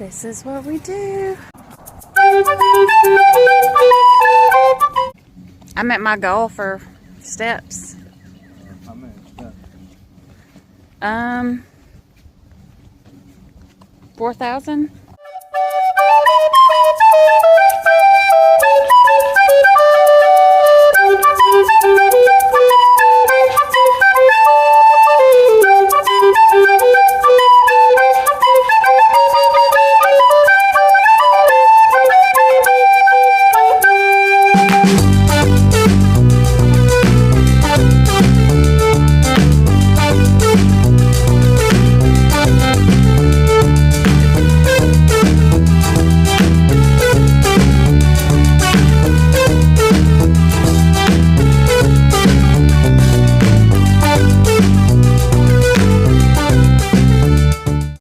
This is what we do. I'm at my goal for steps. How many steps? 4,000.